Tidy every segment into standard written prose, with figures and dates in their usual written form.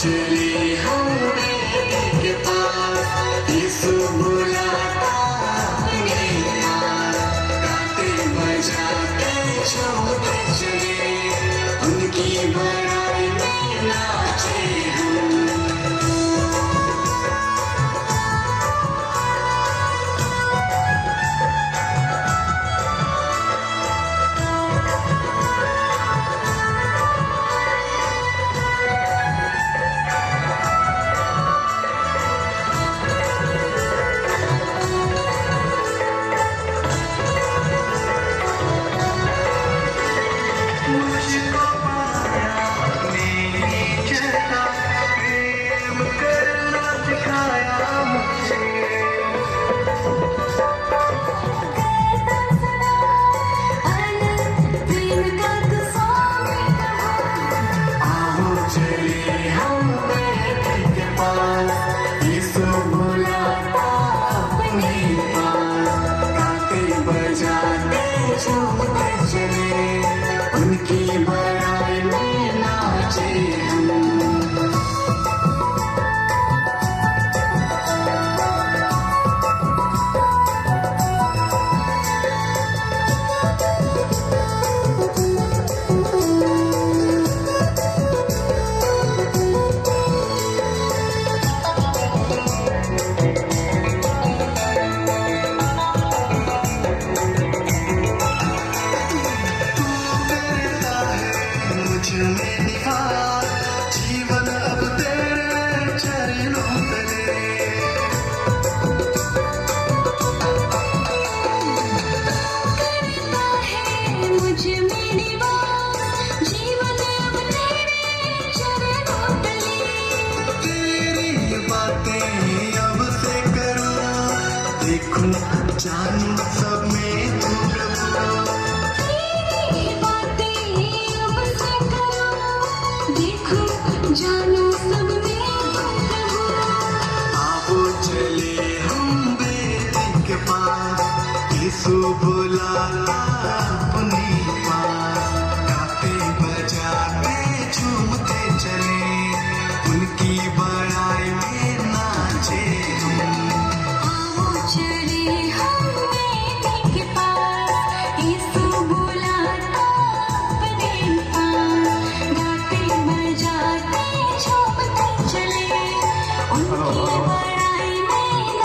चले हम के पास यीशु बुलाता अपने पास, गाते बजाते झूमते चले, उनकी बड़ाई में नाचे हम। उनकी बड़ाई में नाचे हम। जीवन अब तेरे चरणों तले, करता है मुझ में निवास, जीवन अब तेरे चरणों तले। तेरी बातें अब से करूं, देखूं जानूं सब में तू प्रभु। जानो सब में प्रभु। आओ चले हम बेटी के पास, यीशु बुलाता अपने पास, गाते बजाते झूमते चले, उनकी बड़ाई में नाचे हम। आओ चले हम बेटी के पास, यीशु बुलाता अपने पास, गाते बजाते झूमते चले, उनकी बड़ाई में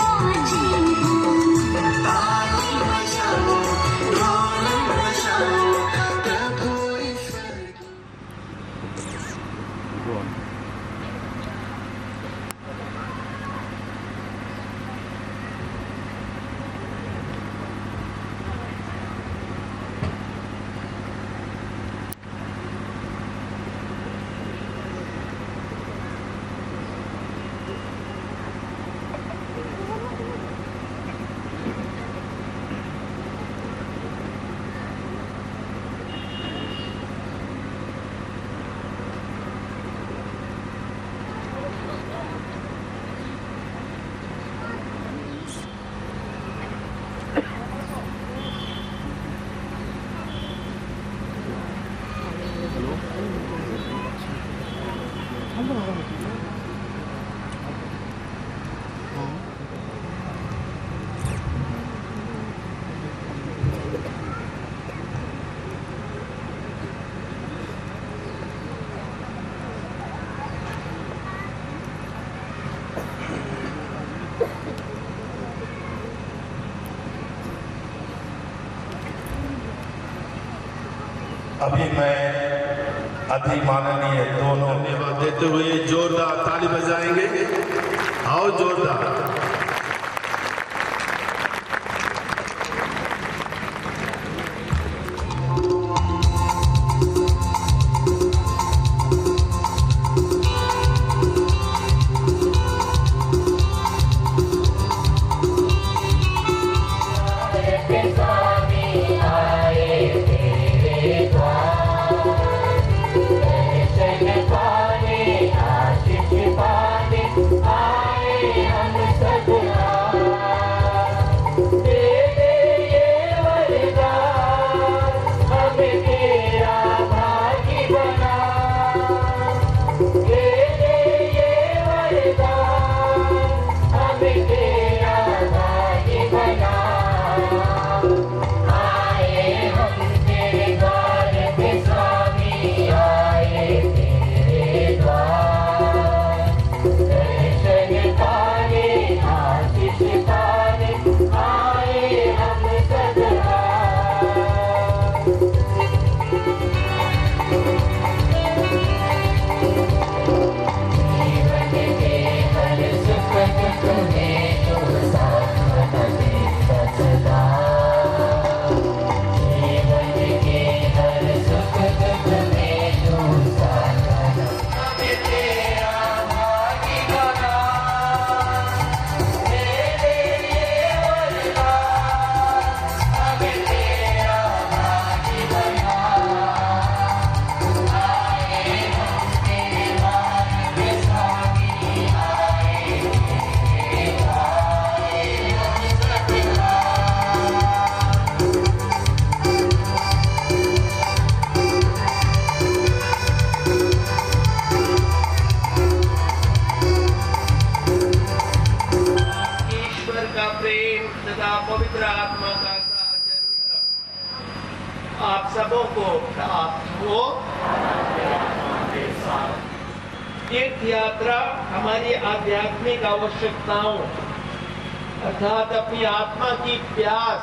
अभी मैं अति माननीय दोनों धन्यवाद देते हुए जोरदार ताली बजाएंगे। आओ जोरदार। पवित्र आत्मा का साथ आप सबों को प्राप्त हो। तीर्थ यात्रा हमारी आध्यात्मिक आवश्यकताओं अर्थात अपनी आत्मा की प्यास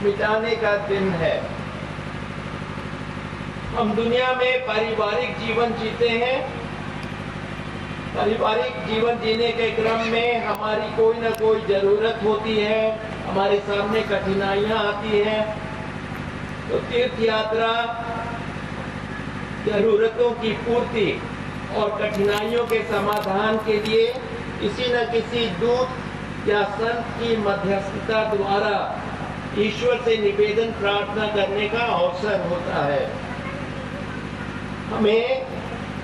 मिटाने का दिन है। हम दुनिया में पारिवारिक जीवन जीते हैं। पारिवारिक जीवन जीने के क्रम में हमारी कोई ना कोई जरूरत होती है, हमारे सामने कठिनाइयां आती हैं। तो तीर्थ यात्रा जरूरतों की पूर्ति और कठिनाइयों के समाधान के लिए किसी न किसी दूत या संत की मध्यस्थता द्वारा ईश्वर से निवेदन प्रार्थना करने का अवसर होता है। हमें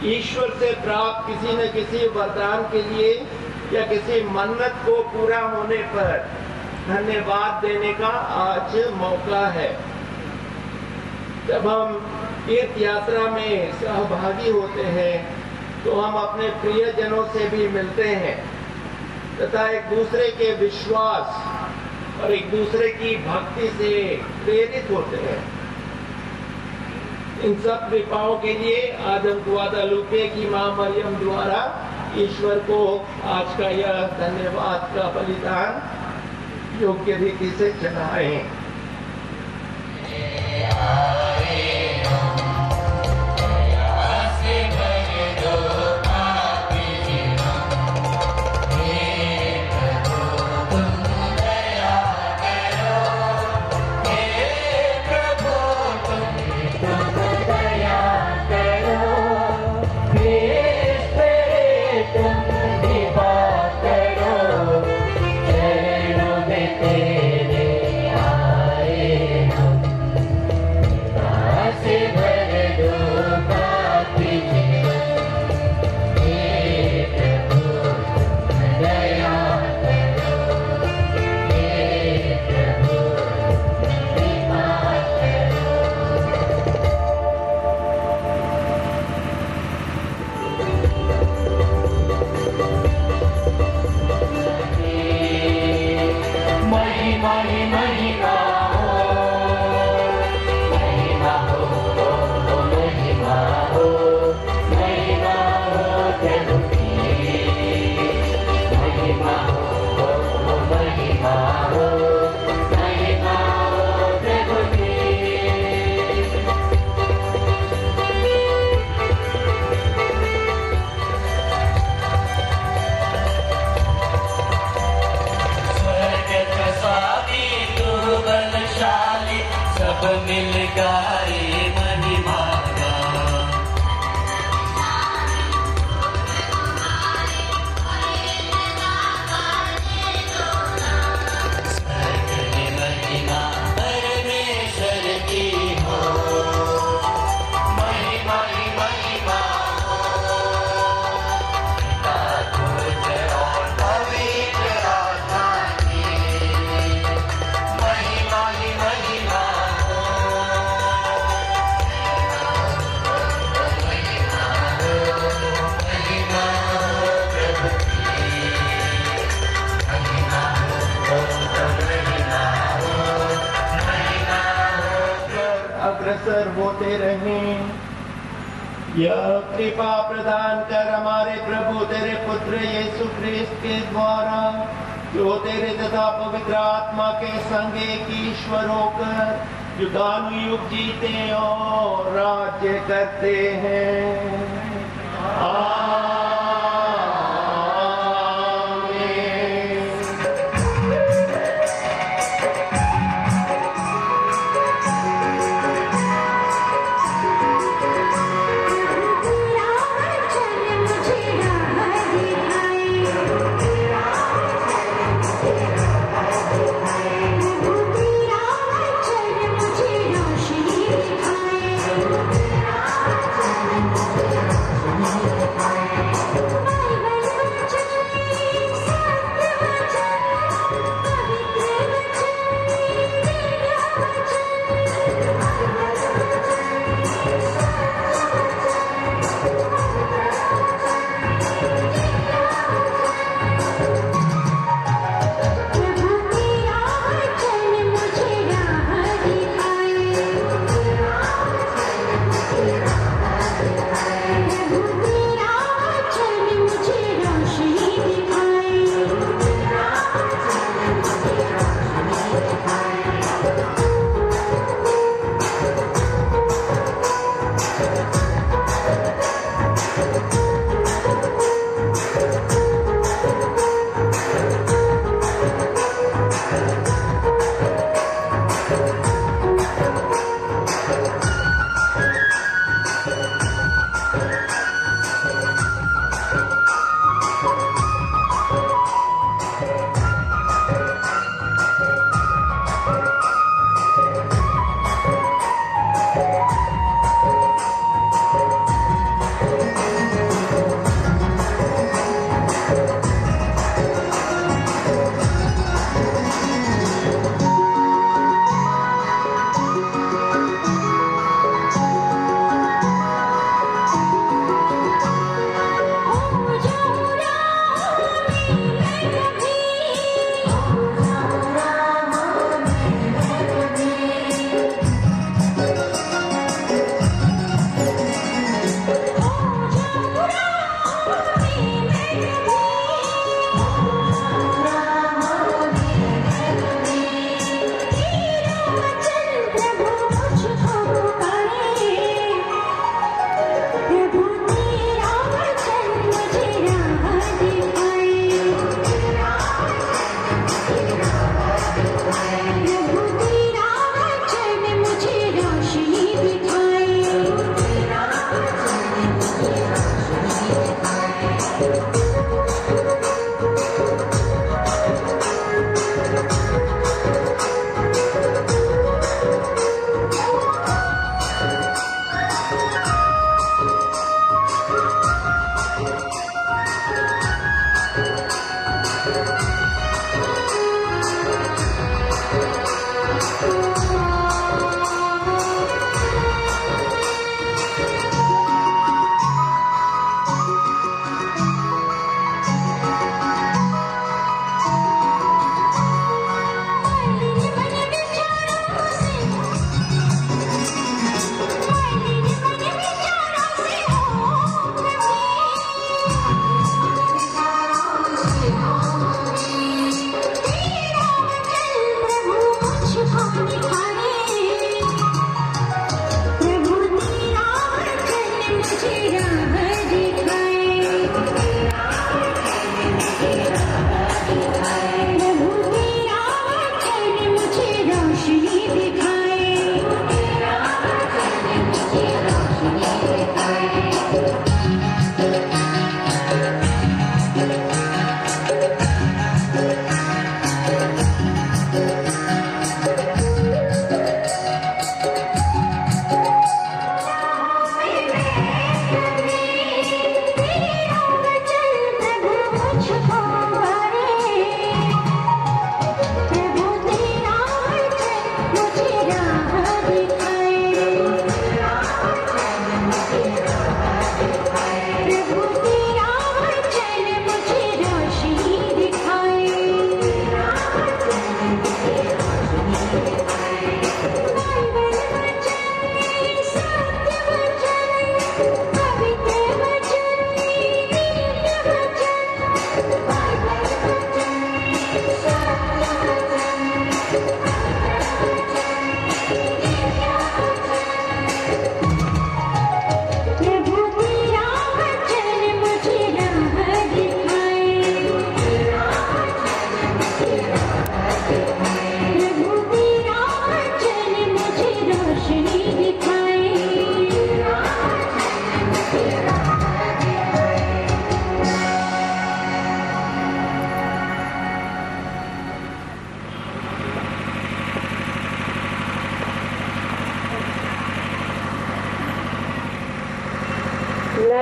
ईश्वर से प्राप्त किसी न किसी वरदान के लिए या किसी मन्नत को पूरा होने पर धन्यवाद देने का आज मौका है। जब हम तीर्थ यात्रा में सहभागी होते हैं तो हम अपने प्रियजनों से भी मिलते हैं तथा एक दूसरे के विश्वास और एक दूसरे की भक्ति से प्रेरित होते हैं। इन सब कृपाओं के लिए आज हम गुआदालुपे की मां मरियम द्वारा ईश्वर को आज का यह धन्यवाद का बलिदान योग्य रीति से चढ़ाएं। मिल गाए महिमा का। स्वर्ग में महिमा परमेश्वर की हो, महिमा ही महिमा हो। पिता पुत्र और पवित्र आत्मा की महिमा ही महिमा हो। महिमा हो प्रभु की, महिमा हो महिमा हो, महिमा हो। अग्रसर होते रहें। यह कृपा प्रदान कर हमारे प्रभु तेरे पुत्र यीशु ख्रिस्त के द्वारा, जो तेरे तथा पवित्र आत्मा के संग एक ईश्वर होकर युगानुयुग जीते और राज्य करते हैं। आमीन। तेरा वचन मुझे राह दिखाए, तेरा वचन मुझे रोशनी दिखाए।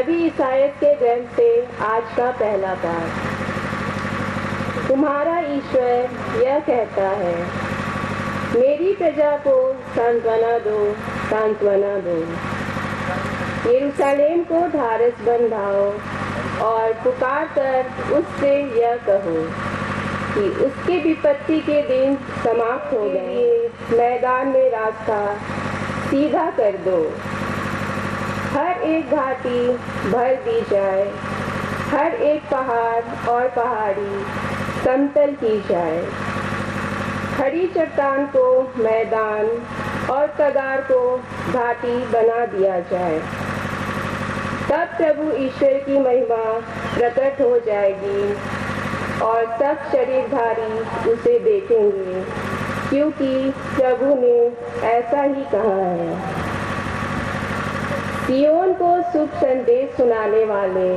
नबी ईसाइयत के ग्रंथ से आज का पहला पाठ। तुम्हारा ईश्वर यह कहता है, मेरी प्रजा को सांत्वना दो, सांत्वना दो। यरूशलेम को ढाढ़स बंधाओ और पुकार कर उससे यह कहो कि उसके विपत्ति के दिन समाप्त हो गए। मैदान में रास्ता सीधा कर दो, हर एक घाटी भर दी जाए, हर एक पहाड़ और पहाड़ी समतल की जाए। खड़ी चट्टान को मैदान और कगार को घाटी बना दिया जाए। तब प्रभु ईश्वर की महिमा प्रकट हो जाएगी और सब शरीरधारी उसे देखेंगे, क्योंकि प्रभु ने ऐसा ही कहा है। सियोन को शुभ संदेश सुनाने वाले,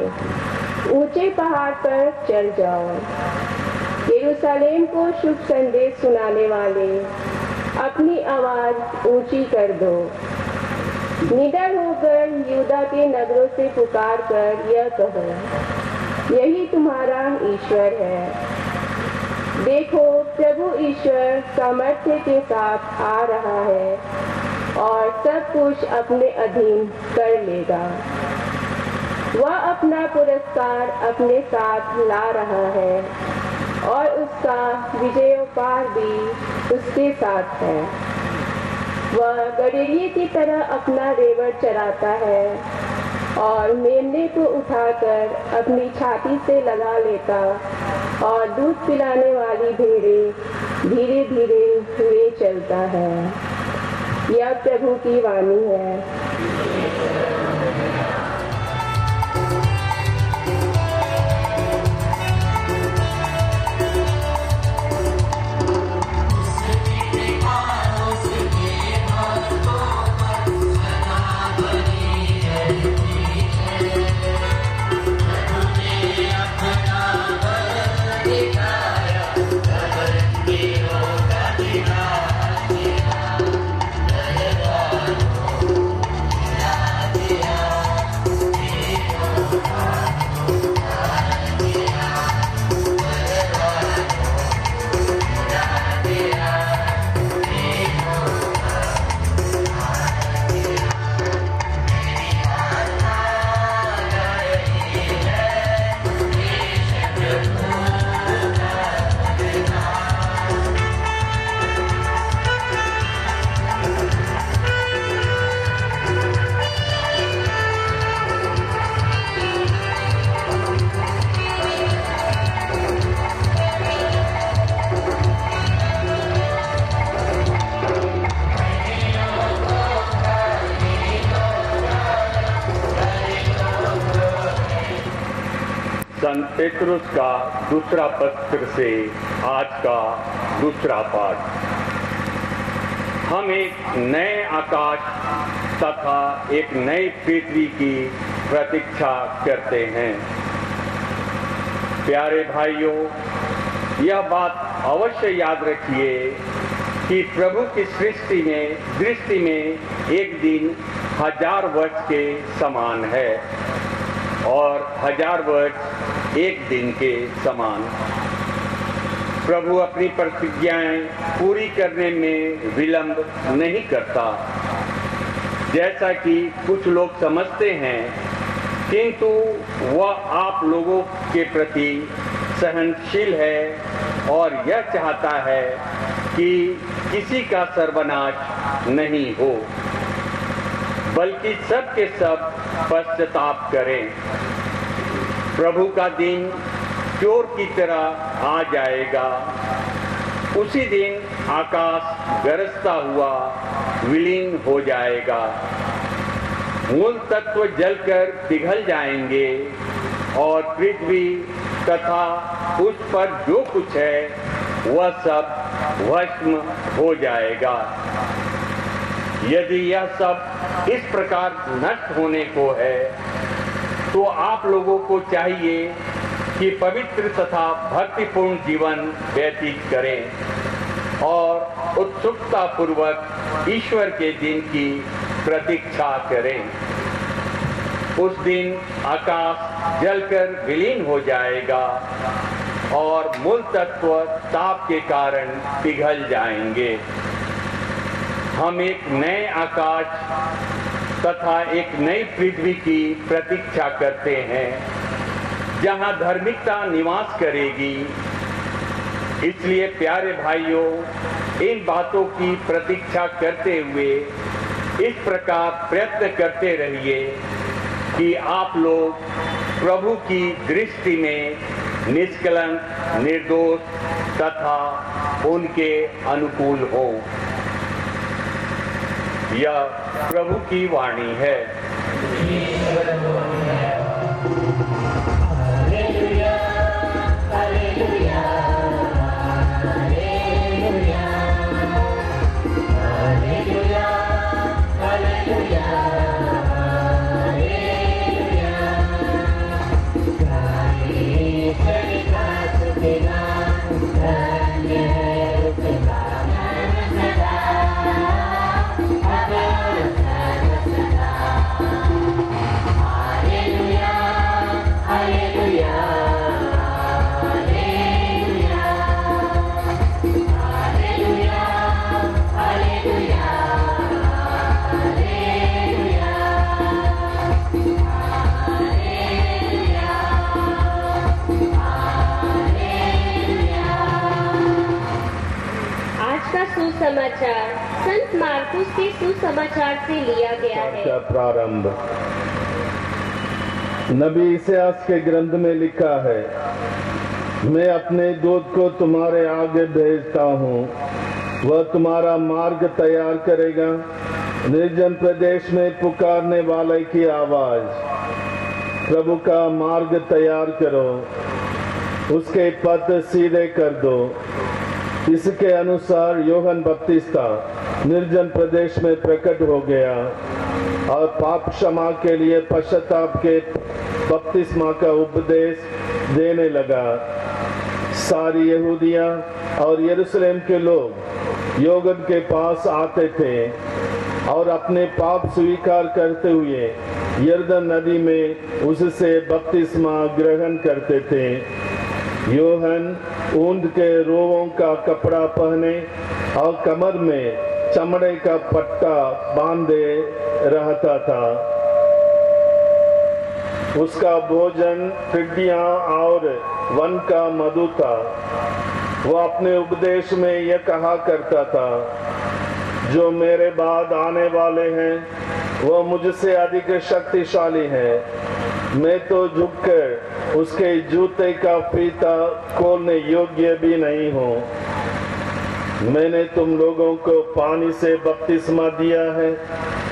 ऊंचे पहाड़ पर चढ़ जाओ। यरूशलेम को शुभ संदेश सुनाने वाले, अपनी आवाज ऊंची कर दो। निडर होकर यहूदा के नगरों से पुकार कर यह कहो, यही तुम्हारा ईश्वर है। देखो, प्रभु ईश्वर सामर्थ्य के साथ आ रहा है और सब कुछ अपने अधीन कर लेगा। वह अपना पुरस्कार अपने साथ ला रहा है और उसका विजयोपहार भी उसके साथ है। वह गडरिये की तरह अपना रेवड़ चराता है और मेमने को उठाकर अपनी छाती से लगा लेता और दूध पिलाने वाली भेड़ें धीरे धीरे हुए चलता है। यह प्रभु की वाणी है। संत पेतरुस का दूसरा पत्र से आज का दूसरा पाठ। हम एक नए आकाश तथा एक नई पृथ्वी की प्रतीक्षा करते हैं। प्यारे भाइयों, यह बात अवश्य याद रखिए कि प्रभु की दृष्टि में एक दिन 1000 वर्ष के समान है और 1000 वर्ष एक दिन के समान। प्रभु अपनी प्रतिज्ञाएं पूरी करने में विलंब नहीं करता, जैसा कि कुछ लोग समझते हैं, किंतु वह आप लोगों के प्रति सहनशील है और यह चाहता है कि किसी का सर्वनाश नहीं हो, बल्कि सब के सब पश्चाताप करें। प्रभु का दिन चोर की तरह आ जाएगा। उसी दिन आकाश गरजता हुआ विलीन हो जाएगा, मूल तत्व जलकर पिघल जाएंगे और पृथ्वी तथा उस पर जो कुछ है वह सब भस्म हो जाएगा। यदि यह सब इस प्रकार नष्ट होने को है, तो आप लोगों को चाहिए कि पवित्र तथा भक्तिपूर्ण जीवन व्यतीत करें और उत्सुकता पूर्वक ईश्वर के दिन की प्रतीक्षा करें। उस दिन आकाश जलकर विलीन हो जाएगा और मूल तत्व ताप के कारण पिघल जाएंगे। हम एक नए आकाश तथा एक नई पृथ्वी की प्रतीक्षा करते हैं जहां धार्मिकता निवास करेगी। इसलिए प्यारे भाइयों, इन बातों की प्रतीक्षा करते हुए इस प्रकार प्रयत्न करते रहिए कि आप लोग प्रभु की दृष्टि में निष्कलंक, निर्दोष तथा उनके अनुकूल हो। यह प्रभु की वाणी है। सुसमाचार संत मार्कुस के सुसमाचार से लिया गया है। का प्रारंभ। नबी इसायास के ग्रंथ में लिखा है, मैं अपने दूत को तुम्हारे आगे भेजता हूँ, वह तुम्हारा मार्ग तैयार करेगा। निर्जन प्रदेश में पुकारने वाले की आवाज, प्रभु का मार्ग तैयार करो, उसके पथ सीधे कर दो। इसके अनुसार यूहन्ना बपतिस्ता निर्जन प्रदेश में प्रकट हो गया और पाप क्षमा के लिए पश्चाताप के बपतिस्मा का उपदेश देने लगा। सारी यहूदिया और यरूशलेम के लोग यूहन्ना के पास आते थे और अपने पाप स्वीकार करते हुए यरदन नदी में उससे बपतिस्मा ग्रहण करते थे। यूहन्ना ऊंट के रोवों का कपड़ा पहने और कमर में चमड़े का पट्टा बांधे रहता था। उसका भोजन टिड्डियां और वन का मधु था। वह अपने उपदेश में यह कहा करता था, जो मेरे बाद आने वाले हैं वह मुझसे अधिक शक्तिशाली है। मैं तो झुककर उसके जूते का फीता खोलने योग्य भी नहीं हूँ। मैंने तुम लोगों को पानी से बपतिस्मा दिया है,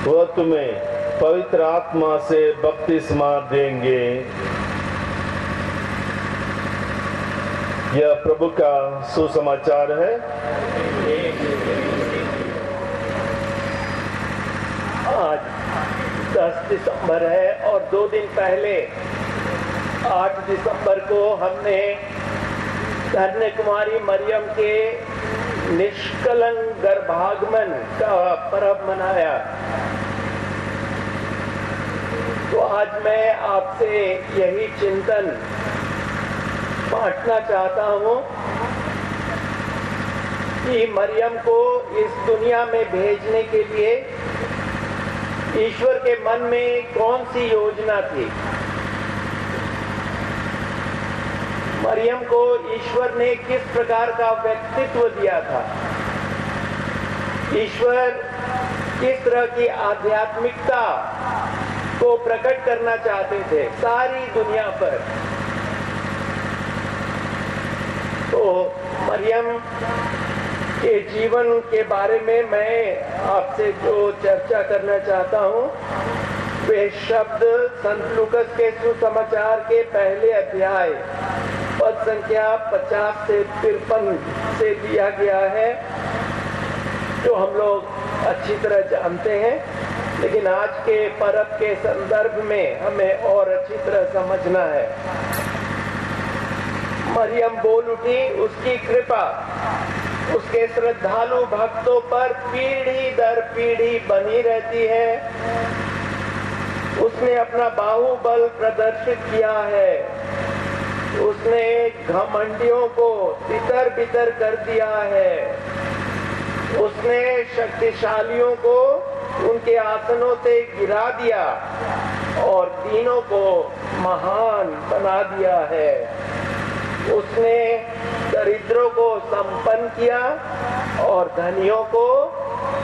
वह तुम्हें पवित्र आत्मा से बपतिस्मा देंगे। यह प्रभु का सुसमाचार है। आज 10 दिसंबर है और 2 दिन पहले 8 दिसंबर को हमने धन्य कुमारी मरियम के निष्कलंक गर्भागमन का पर्व मनाया। तो आज मैं आपसे यही चिंतन बांटना चाहता हूँ कि मरियम को इस दुनिया में भेजने के लिए ईश्वर के मन में कौन सी योजना थी। मरियम को ईश्वर ने किस प्रकार का व्यक्तित्व दिया था। ईश्वर किस तरह की आध्यात्मिकता को प्रकट करना चाहते थे सारी दुनिया पर। तो मरियम के जीवन के बारे में मैं आपसे जो चर्चा करना चाहता हूँ वे शब्द संत लूकस के सुसमाचार के पहले अध्याय पद संख्या 50 से 53 से दिया गया है, जो हम लोग अच्छी तरह जानते हैं, लेकिन आज के पर्व के संदर्भ में हमें और अच्छी तरह समझना है। मरियम बोल उठी, उसकी कृपा उसके श्रद्धालु भक्तों पर पीढ़ी दर पीढ़ी बनी रहती है। उस उसने अपना बाहुबल प्रदर्शित किया है। उसने घमंडियों को तितर बितर कर दिया है। उसने शक्तिशालियों को उनके आसनों से गिरा दिया और दीनों को महान बना दिया है। उसने दरिद्रों को संपन्न किया और धनियों को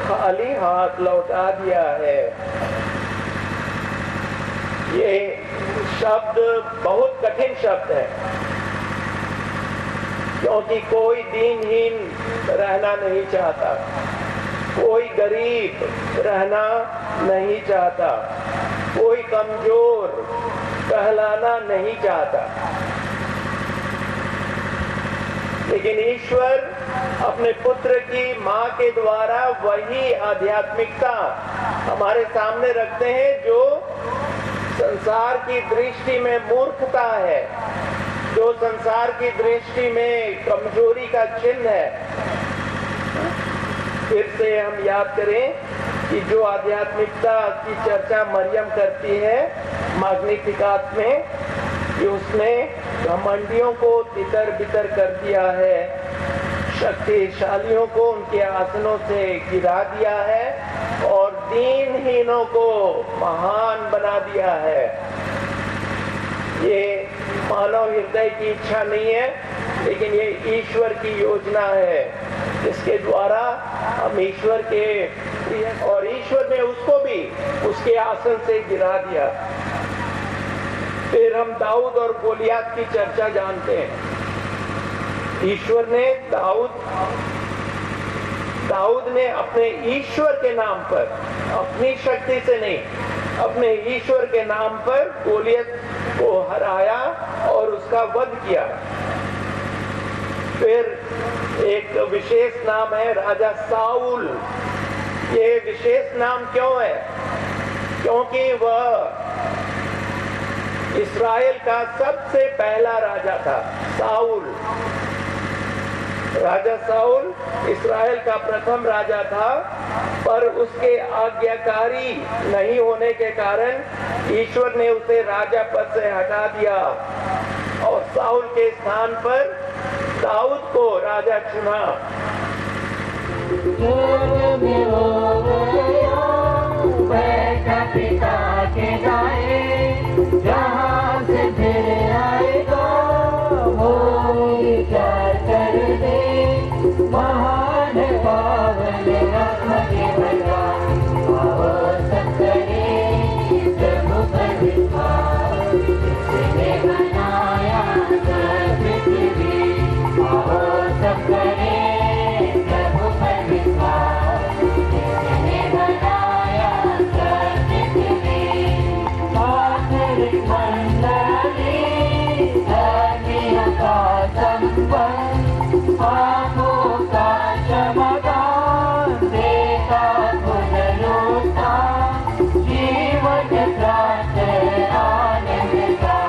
खाली हाथ लौटा दिया है। ये शब्द बहुत कठिन शब्द है, क्योंकि कोई दीनहीन रहना नहीं चाहता, कोई गरीब रहना नहीं चाहता, कोई कमजोर कहलाना नहीं चाहता। लेकिन ईश्वर अपने पुत्र की मां के द्वारा वही आध्यात्मिकता हमारे सामने रखते हैं जो संसार की दृष्टि में मूर्खता है, जो संसार की दृष्टि में कमजोरी का चिन्ह है। फिर से हम याद करें कि जो आध्यात्मिकता की चर्चा मरियम करती है मैग्निफिकात में, कि उसने घमंडियों को तितर बितर कर दिया है, शक्तिशालियों को उनके आसनों से गिरा दिया है और दीनहीनों को महान बना दिया है। ये मानव हृदय की इच्छा नहीं है, लेकिन ये ईश्वर की योजना है, जिसके द्वारा हम ईश्वर के, और ईश्वर ने उसको भी उसके आसन से गिरा दिया। फिर हम दाऊद और गोलियात की चर्चा जानते हैं। ईश्वर ने दाऊद ने अपने ईश्वर के नाम पर, अपनी शक्ति से नहीं, अपने ईश्वर के नाम पर गोलियत को हराया और उसका वध किया। फिर एक विशेष नाम है राजा साउल। ये विशेष नाम क्यों है? क्योंकि वह इस्राएल का सबसे पहला राजा था। साउल, राजा साउल इस्राएल का प्रथम राजा था, पर उसके आज्ञाकारी नहीं होने के कारण ईश्वर ने उसे राजा पद से हटा दिया और साउल के स्थान पर दाऊद को राजा चुना। पिता के गाए जहाँ से फिर आएगा वो क्या कर दे, महान पावन के बजा आओ सब करे प्रभु पर विश्वास, जिसने बनाया पृथ्वी आओ सब करे प्रभु पर विश्वास, जिसने बनाया पृथ्वी मंडली धर्मियों का संबंध पापों का समाधान देता पुनरुत्था जीवन प्राप्त आनंद का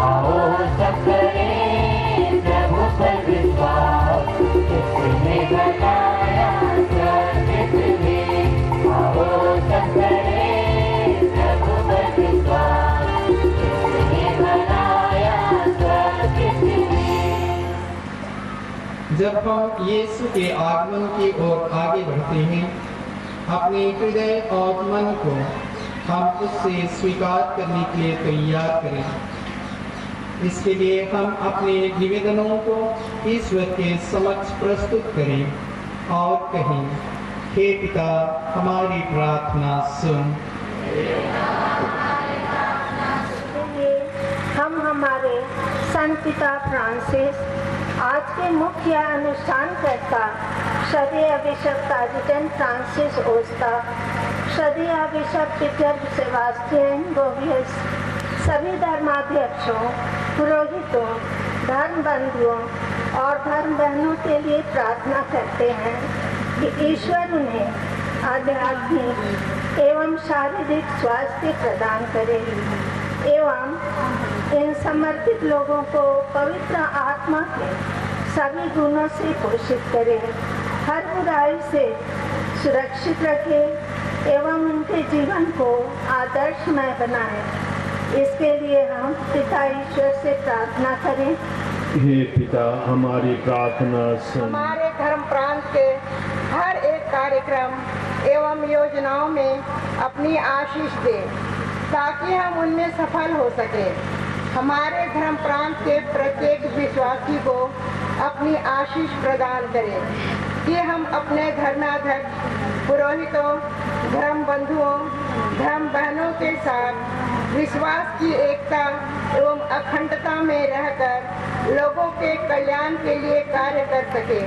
आओ सब करें प्रभु पर विश्वास, जिसने बनाया पृथ्वी आओ सब करें प्रभु पर विश्वास, जिसने बनाया पृथ्वी। जब हम यीशु के आगमन की ओर आगे बढ़ते हैं, अपने हृदय और मन को हम उससे स्वीकार करने के लिए तैयार करें। इसके लिए हम अपने निवेदनों को ईश्वर के समक्ष प्रस्तुत करें और कहें, हे पिता हमारी प्रार्थना सुन। हम हमारे संत पिता फ्रांसिस, आज के मुख्य अनुष्ठानकर्ता श्रद्धेय बिशप काजिटन फ्रांसिस ओस्ता, श्रद्धेय बिशप पीटर सेबास्टियन गोवियस, सभी धर्माध्यक्षों, पुरोहितों, धर्म बंधुओं और धर्म बहनों के लिए प्रार्थना करते हैं कि ईश्वर उन्हें आध्यात्मिक एवं शारीरिक स्वास्थ्य प्रदान करे एवं इन समर्पित लोगों को पवित्र आत्मा के सभी गुणों से पोषित करे, हर बुराई से सुरक्षित रखे एवं उनके जीवन को आदर्शमय बनाए। इसके लिए हम पिता ईश्वर से प्रार्थना करें। हे पिता, हमारी प्रार्थना सुन। हमारे धर्म प्रांत के हर एक कार्यक्रम एवं योजनाओं में अपनी आशीष दे ताकि हम उनमें सफल हो सके। हमारे धर्म प्रांत के प्रत्येक विश्वासी को अपनी आशीष प्रदान करें कि हम अपने धर्माध्यक्ष, पुरोहितों, धर्म बंधुओं, धर्म बहनों के साथ विश्वास की एकता एवं अखंडता में रहकर लोगों के कल्याण के लिए कार्य कर सके।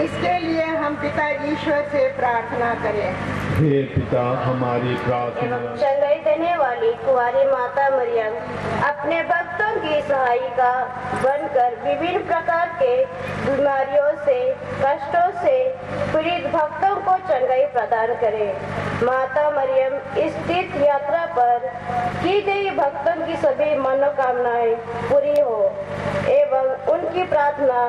इसके लिए हम पिता ईश्वर से प्रार्थना करें। हे पिता, हमारी प्रार्थना। चंगाई देने वाली कुंवारी माता मरियम अपने भक्तों की सहायिका बनकर विभिन्न प्रकार के बीमारियों से, कष्टों से पीड़ित भक्तों को चंगाई प्रदान करे। माता मरियम इस तीर्थ यात्रा पर की गई भक्तों की सभी मनोकामनाएं पूरी हो एवं उनकी प्रार्थना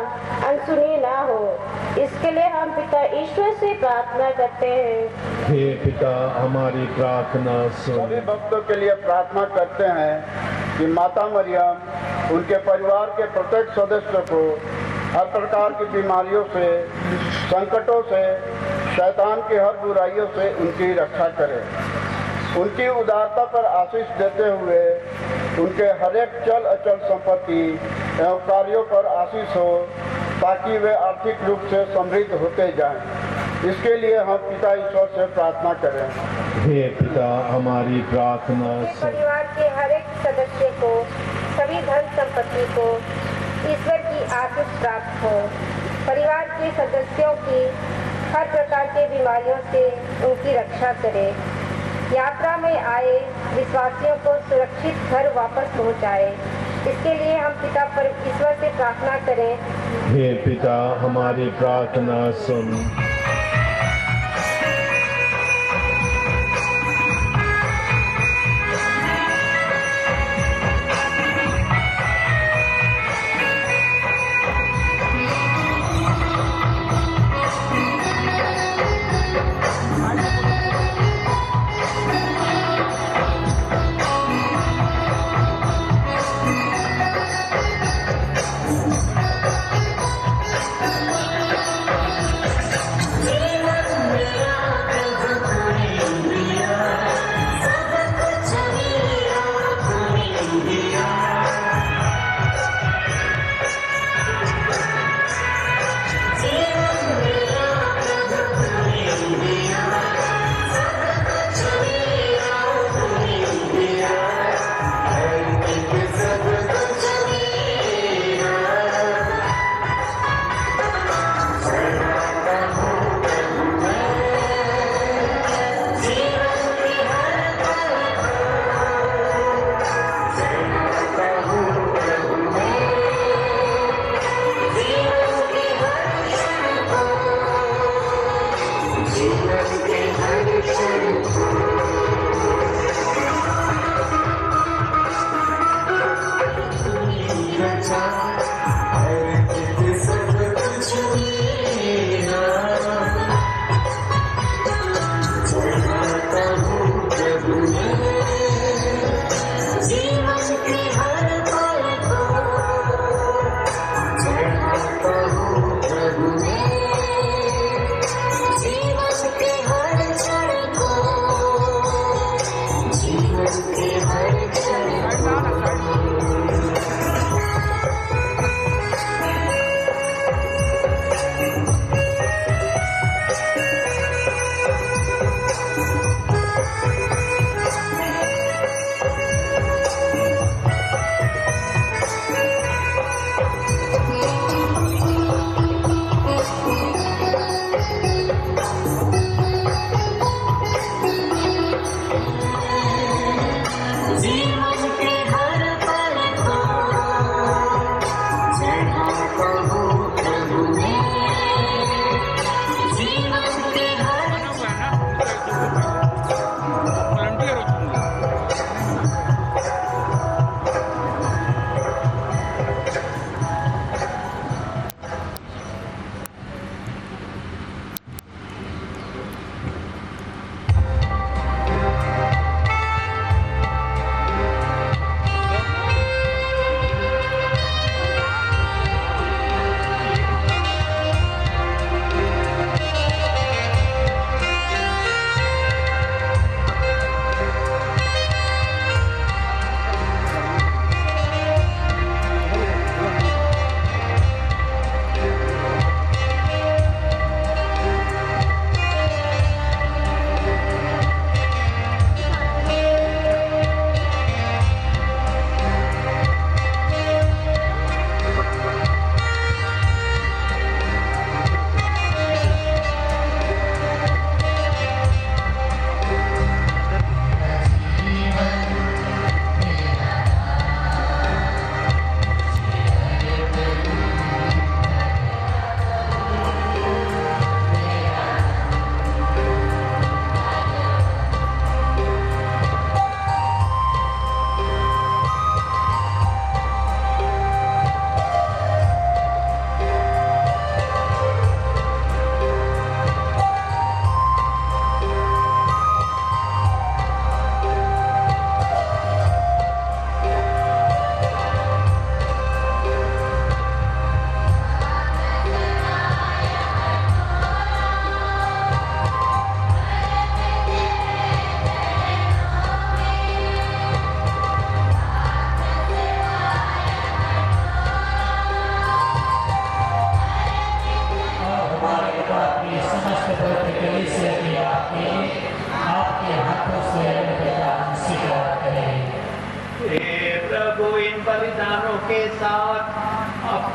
अनसुनी ना हो। इसके लिए हम पिता ईश्वर से प्रार्थना करते हैं। हे पिता, हमारी प्रार्थना सुन। सभी भक्तों के लिए प्रार्थना करते हैं कि माता मरियम उनके परिवार के प्रत्येक सदस्य को हर प्रकार की बीमारियों से, संकटों से, शैतान की हर बुराइयों से उनकी रक्षा करे। उनकी उदारता पर आशीष देते हुए उनके हर एक चल अचल संपत्ति एवं कार्यों पर आशीष हो ताकि वे आर्थिक रूप से समृद्ध होते जाएं। इसके लिए हम पिता ईश्वर से प्रार्थना करें। हे पिता, हमारी प्रार्थना सुन। परिवार के हर एक सदस्य को, सभी धन संपत्ति को ईश्वर की आशीष प्राप्त हो। परिवार के सदस्यों की हर प्रकार की बीमारियों से उनकी रक्षा करे। यात्रा में आए विश्वासियों को सुरक्षित घर वापस पहुंचाए। इसके लिए हम पिता पर ईश्वर से प्रार्थना करें। हे पिता, हमारी प्रार्थना सुन।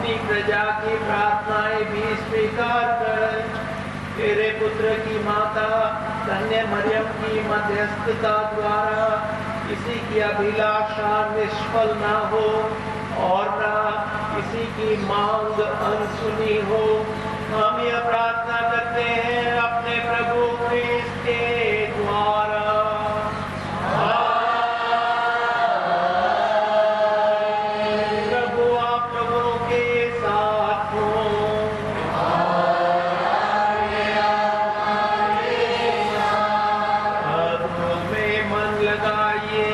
अपनी प्रजा की प्रार्थनाएं भी स्वीकार कर। तेरे पुत्र की माता धन्य मरियम की मध्यस्थता द्वारा किसी की अभिलाषा निष्फल ना हो और ना किसी की मांग अनसुनी हो। हम यह प्रार्थना करते हैं अपने प्रभु क्रिस्त के द्वारा। प्रभु आप लोगों के साथ हो। प्रभु में मन लगाइए।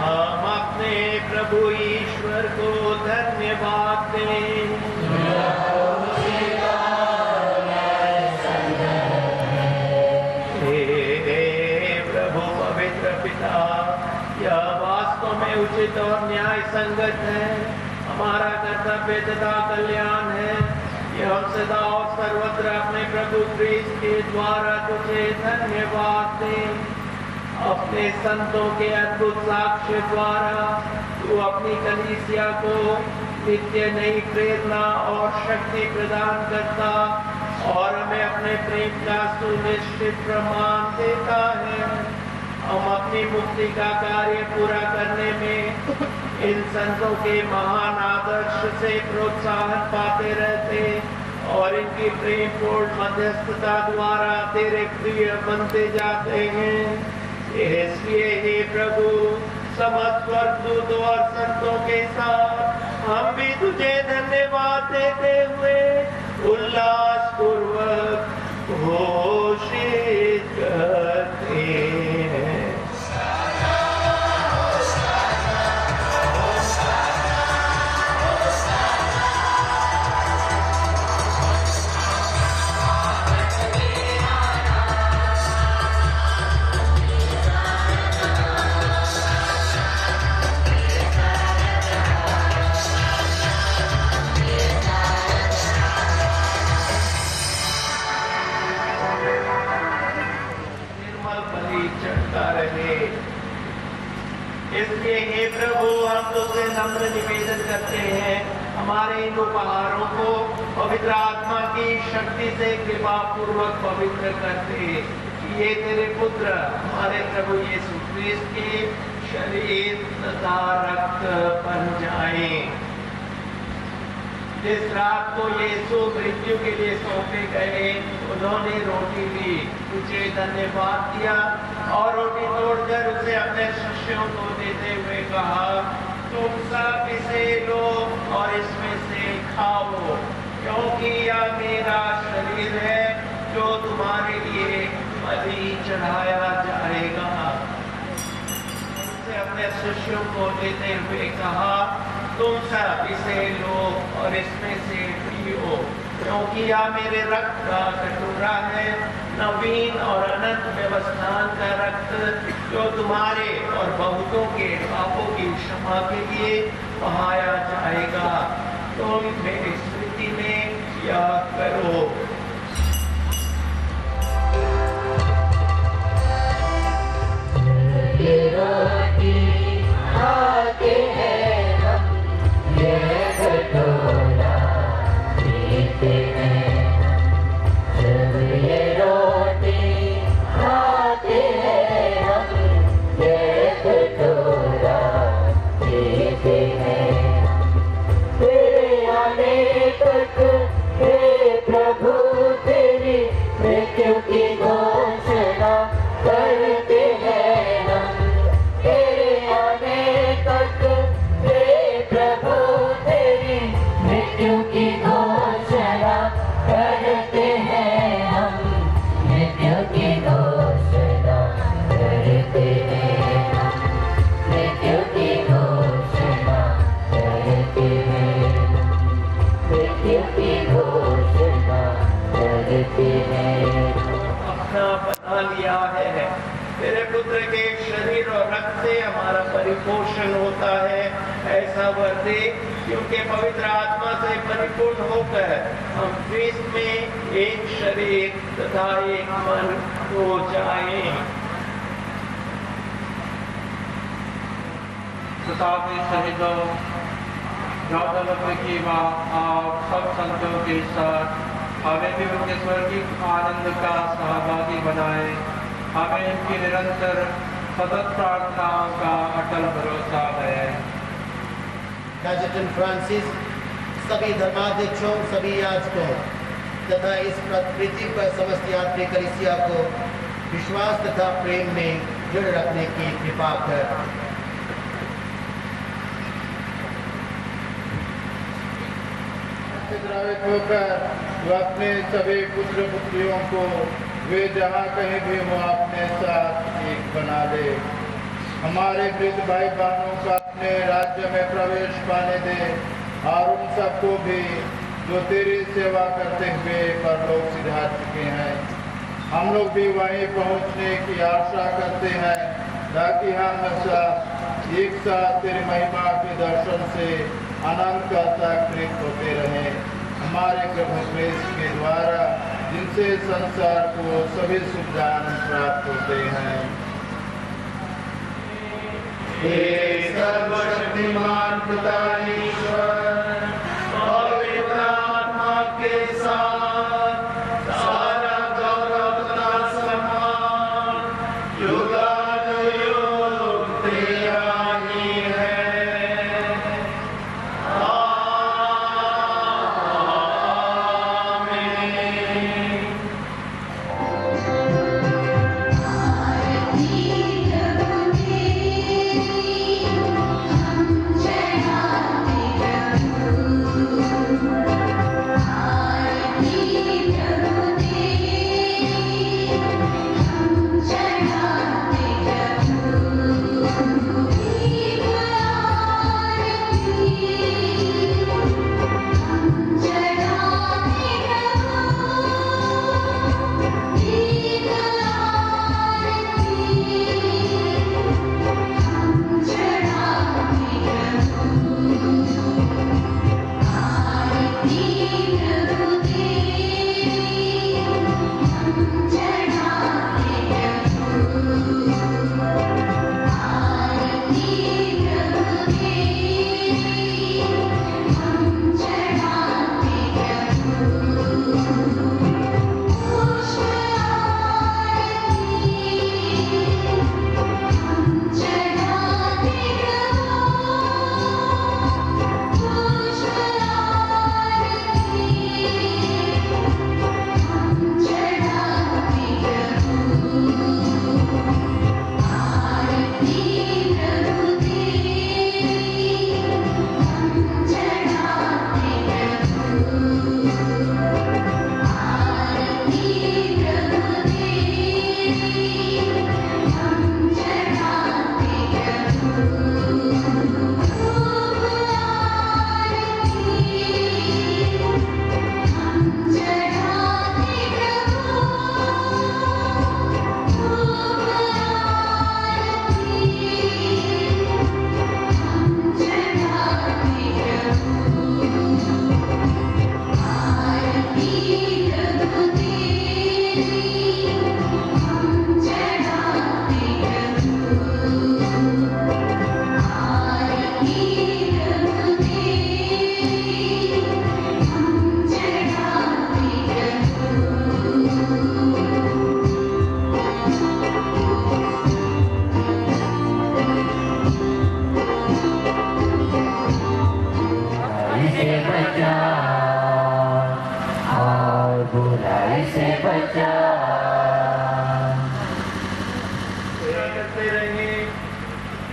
हम अपने प्रभु ईश्वर को धन्यवाद दें। हे प्रभु पवित्र पिता, यह वास्तव में उचित और न्याय संगत है, हमारा कर्तव्य तथा कल्याण है। यह हम सदा और सर्वत्र अपने प्रभु क्रिस्त के द्वारा तुझे धन्यवाद दें। अपने संतों के अद्भुत साक्ष्य द्वारा तू अपनी कलीसिया को नित्य नई प्रेरणा और शक्ति प्रदान करता और हमें अपने प्रेम का सुनिश्चित प्रमाण देता है। हम अपनी मुक्ति का कार्य पूरा करने में इन संतों के महान आदर्श से प्रोत्साहन पाते रहते और इनकी प्रेमपूर्ण मध्यस्थता द्वारा तेरे प्रिय बनते जाते हैं। इसलिए हे प्रभु, समस्त स्वर्गदूतों और संतों के साथ हम भी तुझे धन्यवाद देते हुए उल्लास पूर्वक घोषित करते हैं। इसलिए हे प्रभु, हम तुझसे नम्र निवेदन करते हैं, हमारे इन उपहारों को पवित्र आत्मा की शक्ति से कृपा पूर्वक पवित्र करते। ये तेरे पुत्र हमारे प्रभु यीशु क्रिस्त के शरीर तथा रक्त बन जाएं। जिस रात को यीशु मृत्यु के लिए सौंपे गए, उन्होंने रोटी ली, तुझे धन्यवाद दिया और रोटी तोड़कर उसे अपने शिष्यों को देते हुए कहा, तुम सब इसे लो और इसमें से खाओ, क्योंकि यह मेरा शरीर है जो तुम्हारे लिए बलि चढ़ाया जाएगा। उसे अपने शिष्यों को देते हुए कहा, तुम सब इसे लो और इसमें से पियो, क्योंकि यह मेरे रक्त का कटोरा है, नवीन और अनंत व्यवस्थान का रक्त, जो तुम्हारे और बहुतों के पापों की क्षमा के लिए बहाया जाएगा। तुम मेरी स्मृति में यह करो। ये रोटी खाते हैं हम, ये कटोरा पीते हैं हम। जब ये रोटी खाते हैं हम, ये कटोरा पीते हैं हम। तेरे आने तक हे प्रभु तेरी मृत्यु की घोषणा करते हैं हम। तेरे आने तक हे प्रभु तेरी मृत्यु की घोषणा करते हैं हम। मृत्यु की घोषणा करते हैं हम। मृत्यु की घोषणा करते हैं हम। मृत्यु की घोषणा करते हैं। अपना बना लिया है, तेरे पुत्र के शरीर और रक्त से हमारा परिपोषण होता है, ऐसा वर दे, क्योंकि पवित्र आत्मा से परिपूर्ण होकर हम क्रिस्त में एक शरीर तथा एक मन हो जाएं। तथापि शहीदों की और सब संतों के साथ हमें भी उनके स्वर्गीय आनंद का सहभागी बनाए। हमें इनकी निरंतर सतत प्रार्थनाओं का अटल भरोसा है। प्रेसिडेंट फ्रांसिस सभी धर्माध्यक्षों, सभी याजकों तथा इस पृथ्वी पर समस्त यात्री कलीसिया को विश्वास तथा प्रेम में जुड़ रखने की कृपा कर। द्रावित होकर वो अपने सभी पुत्र पुत्रियों को वे जहाँ कहीं भी हो अपने साथ एक बना ले। हमारे वृद्ध भाई बहनों का अपने राज्य में प्रवेश पाने दे और उन सबको भी जो तेरी सेवा करते हुए परलोक सिधा चुके हैं। हम लोग भी वहीं पहुँचने की आशा करते हैं ताकि हम सब एक साथ तेरी महिमा के दर्शन से आनंद का तृप्त होते रहे। हमारे प्रभु क्रिस्त के द्वारा जिनसे संसार को सभी सुविधाएं प्राप्त होते हैं। हे सर्वशक्तिमान पिता ईश्वर, पवित्र आत्मा के साथ सारा गौरव तथा सम्मान युगानुयुग तेरा ही है।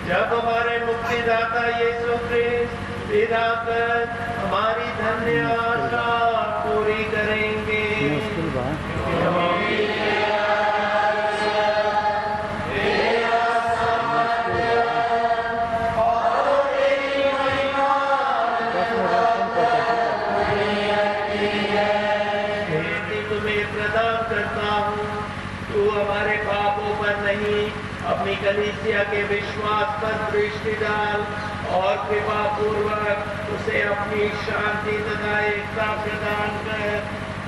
जब हमारे मुक्तिदाता यीशु ख्रिस्त फिर आकर हमारी धन्य आशा पूरी करेंगे। तुम्हें प्रदान करता हूँ, तू हमारे पापों पर नहीं अपनी कलीसिया के विश्वास पर दृष्टि डाल और कृपा पूर्वक उसे अपनी शांति तथा एकता प्रदान कर।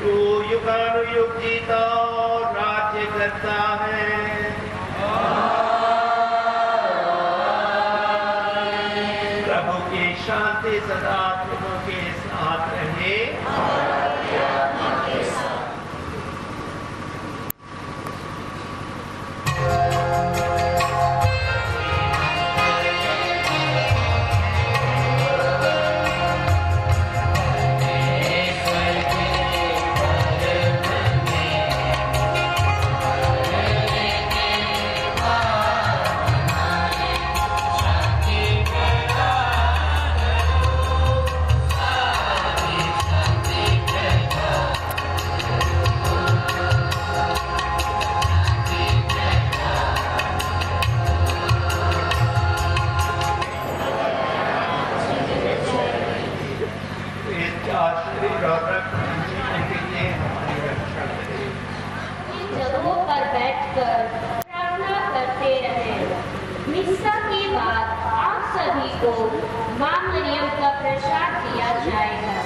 तू युगानुयुग जीता और राज्य करता है। शांति सदा तुमों के साथ रहे। जगहों पर बैठकर प्रार्थना करते रहे। मिस्सा के बाद आप सभी को मां मरियम का प्रसाद दिया जाएगा।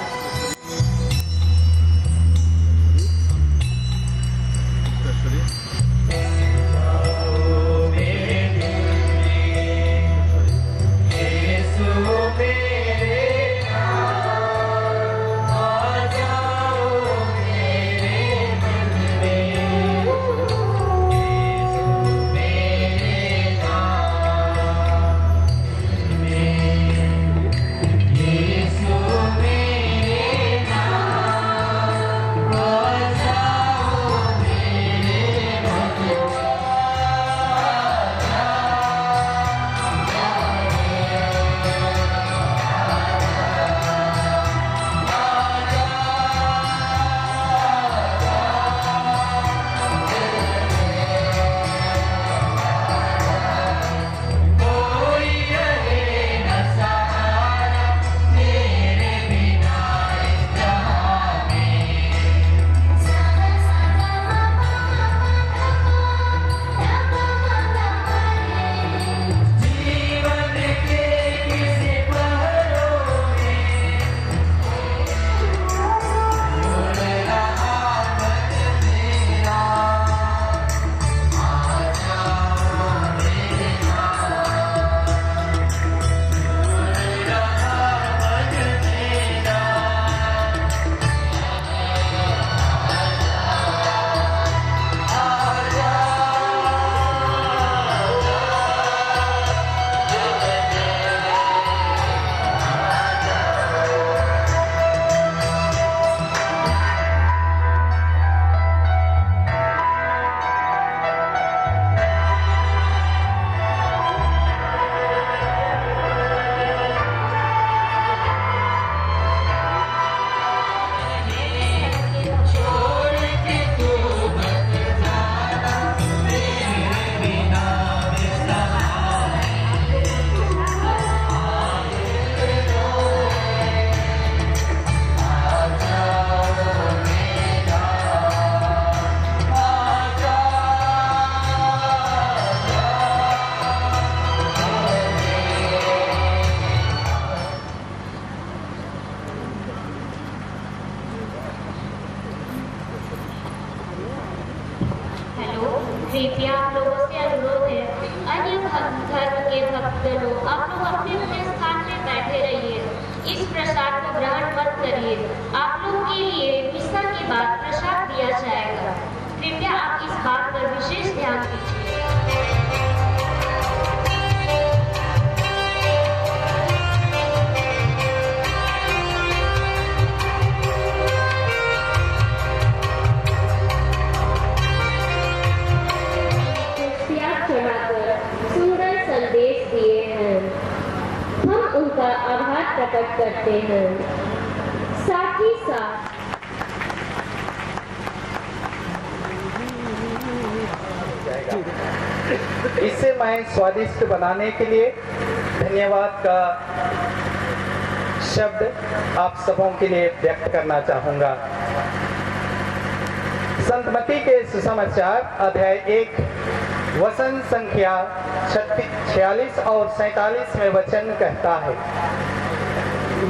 कृपया आप लोगों से अनुरोध है, अन्य धर्म के भक्त लोग आप लोग अपने अपने स्थान पे बैठे रहिए। इस प्रसाद को ग्रहण मत करिए। आप लोग के लिए मिस्सा के बाद प्रसाद दिया जाएगा। कृपया आप इस बात पर विशेष ध्यान दीजिए। संदेश दिए हैं, हम उनका आभार प्रकट करते हैं। साथ ही साथ इसे मैं स्वादिष्ट बनाने के लिए धन्यवाद का शब्द आप सबों के लिए व्यक्त करना चाहूंगा। संत मत्ती के सुसमाचार अध्याय 1 वचन संख्या 46 और 47 में वचन कहता है,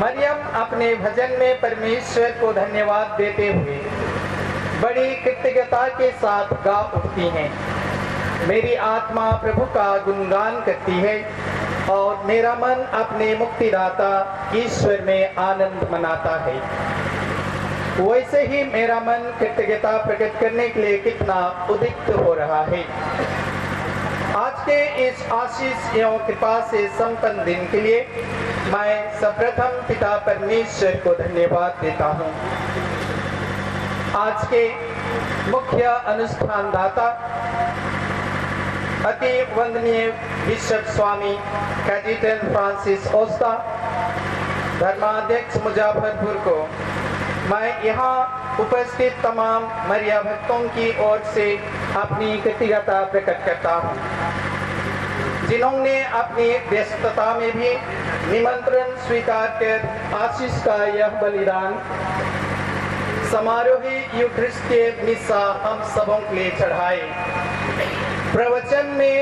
मरियम अपने भजन में परमेश्वर को धन्यवाद देते हुए बड़ी कृतज्ञता के साथ गा उठती हैं। मेरी आत्मा प्रभु का गुणगान करती है और मेरा मन अपने मुक्तिदाता ईश्वर में आनंद मनाता है। वैसे ही मेरा मन कृतज्ञता प्रकट करने के लिए कितना उद्युक्त हो रहा है। आज के इस आशीष एवं कृपा से संपन्न दिन के लिए मैं सर्वप्रथम पिता परमेश्वर को धन्यवाद देता हूँ। आज के मुख्य अनुष्ठान दाता अति वंदनीय बिशप स्वामी कैथेड्रल फ्रांसिस ओस्ता धर्माध्यक्ष मुजफ्फरपुर को मैं यहाँ उपस्थित तमाम मरिया भक्तों की ओर से अपनी कृतज्ञता प्रकट करता हूँ, जिन्होंने अपनी व्यस्तता में भी निमंत्रण स्वीकार कर आशीष का यह बलिदान समारोही यूखरिस्तीय मिसा हम सबों के लिए चढ़ाए। प्रवचन में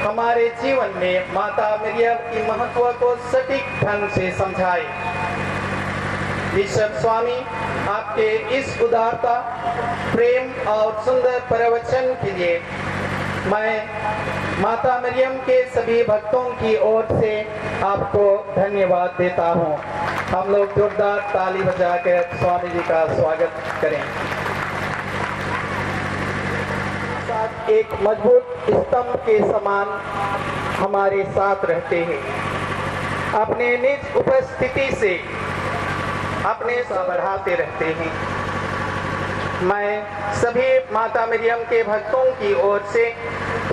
हमारे जीवन में माता मरियम की महत्व को सटीक ढंग से समझाए। बिशप स्वामी आपके इस उदारता, प्रेम और सुंदर प्रवचन के लिए मैं माता मरियम के सभी भक्तों की ओर से आपको धन्यवाद देता हूँ। हम लोग जोरदार ताली बजाकर स्वामी जी का स्वागत करें। एक मजबूत स्तंभ के समान हमारे साथ रहते हैं। अपने निज उपस्थिति से अपने सा बढ़ाते रहते हैं। मैं सभी माता मरियम के भक्तों की ओर से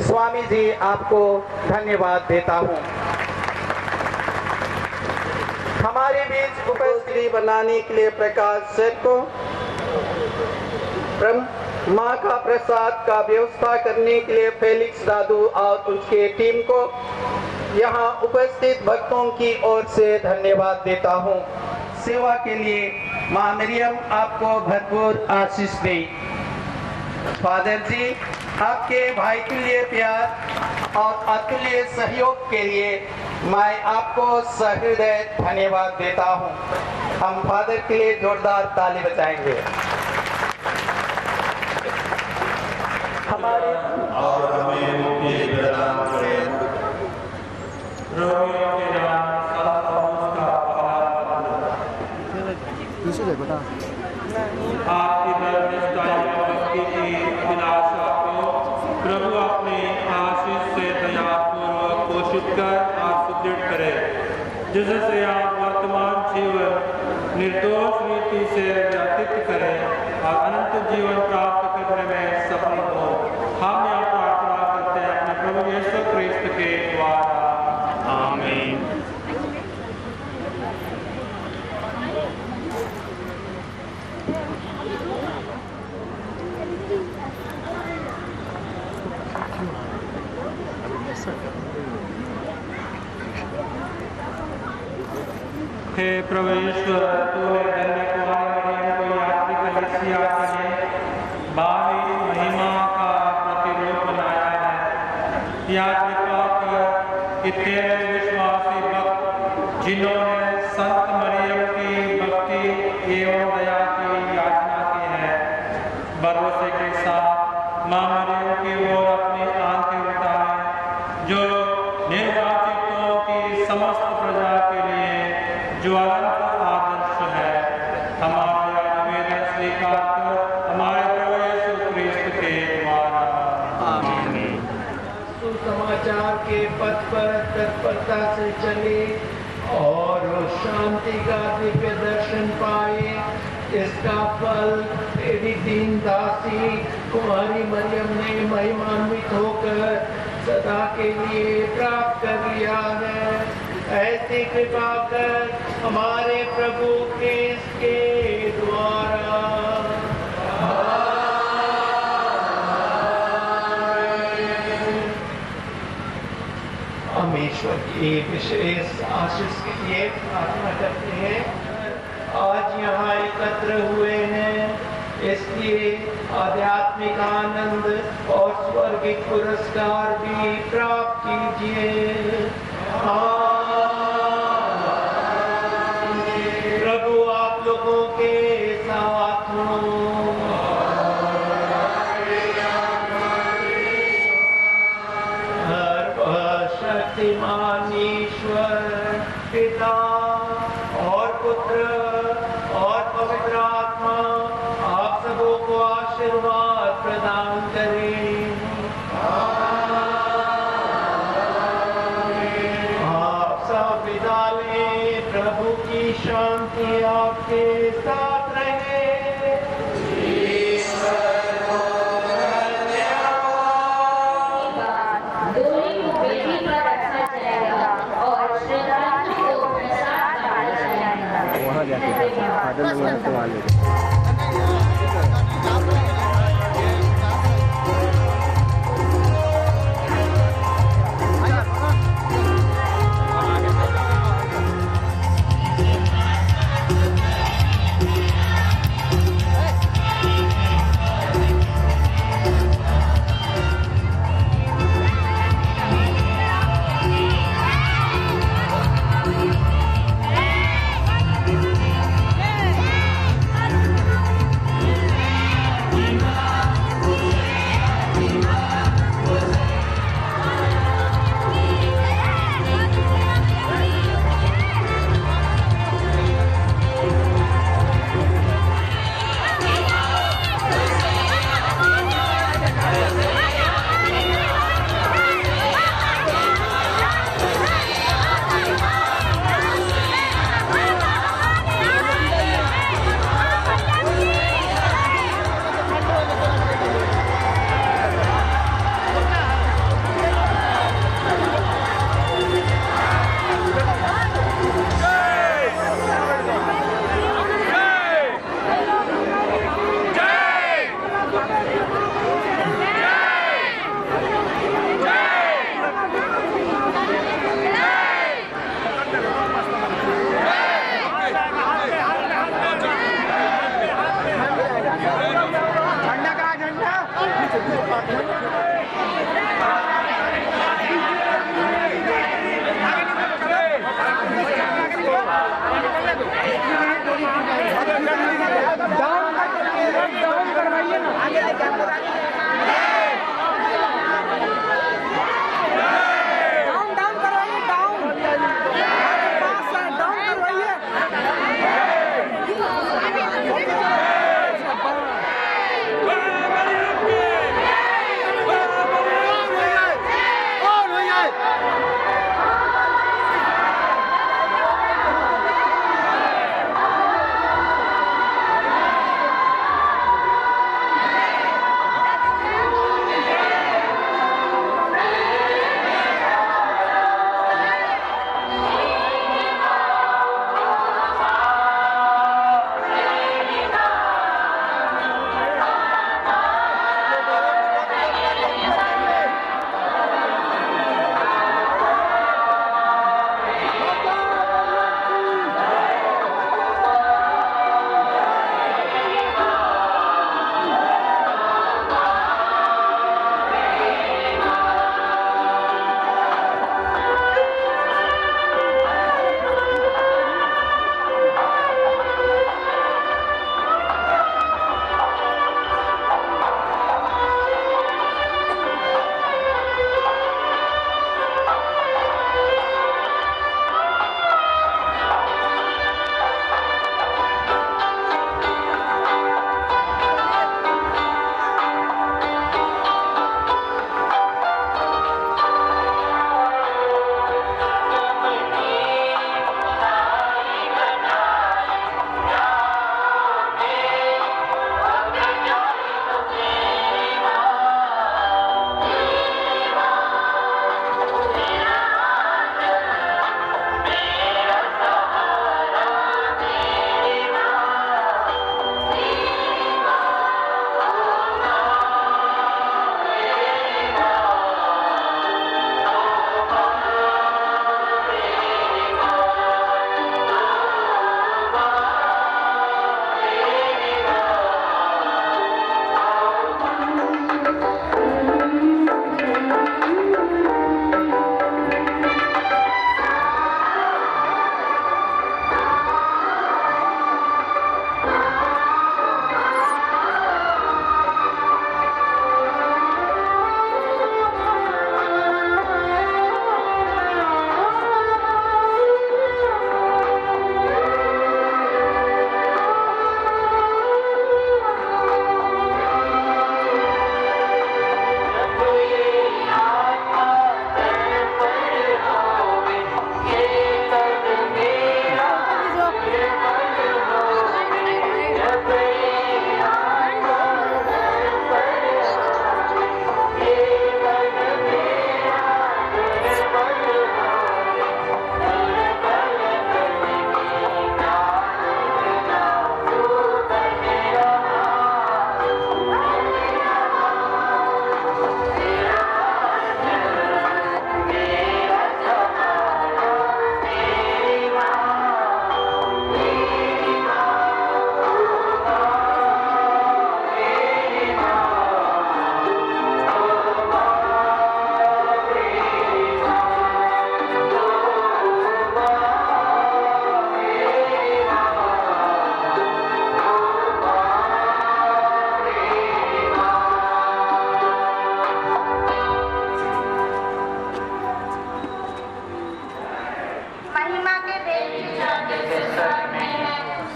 स्वामी जी आपको धन्यवाद देता हूँ। हमारे बीच उपस्थिति बनाने के लिए प्रकाश सर को, माँ का प्रसाद का व्यवस्था करने के लिए फेलिक्स दादू और उसके टीम को, यहाँ उपस्थित भक्तों की ओर से धन्यवाद देता हूँ। सेवा के लिए माँ मरियम आपको भरपूर आशीष दे। फादर जी, आपके भाई के लिए प्यार और अतुल्य सहयोग के लिए मैं आपको सहृदय धन्यवाद देता हूँ। हम फादर के लिए जोरदार ताली बजाएंगे। हमारे और हमें मुक्ति प्रदान करें। रोगियों के नाम आपकी भक्ति की अभिलाषा को प्रभु अपने आशीष से दयापूर्वक पोषित कर और सुदृढ़ करे, जिससे आप वर्तमान जीवन निर्दोष रीति से व्यतीत करें और अनंत जीवन प्राप्त करने में सफल हो। हम यह प्रार्थना करते हैं अपने प्रभु यीशु क्रिस्त के द्वारा, आमीन। हे प्रभु ईश्वर, तूने धन्य कुमारी मरियम को यात्री कलीसिया के भावी महिमा का प्रतिरूप बनाया है। या कृपा कर कि तेरे विश्वासी भक्त जिन्होंने संत मरियम की भक्ति एवं दया की याचना की है, भरोसे के साथ माँ मरियम की ओर अपनी आंखें उठाएं, जो निर्वाचितों की समस्त प्रजा के लिए ज्वलंत आदर्श है। हमारा निवेदन स्वीकार कर हमारे प्रभु यीशु क्रिस्त के द्वारा, आमीन। सुसमाचार के पथ पर तत्परता से चले और शांति का दिव्य दर्शन पाए, इसका फल तेरी दीन दासी कुमारी मरियम ने महिमान्वित होकर सदा के लिए प्राप्त कर लिया है। ऐसी कृपा कर हमारे प्रभु क्रिस्त के द्वारा, हम ईश्वर की विशेष आशीष के लिए प्रार्थना करते हैं। आज यहाँ एकत्र हुए हैं, इसलिए आध्यात्मिक आनंद और स्वर्गिक पुरस्कार भी प्राप्त कीजिए। प्रभु आप लोगों के साथ हो। सर्वशक्तिमान ईश्वर की शांति आपके साथ रहे। डोरी को बेदी पर रखा जाएगा और श्रद्धालुओं को प्रसाद बांटा जाएगा।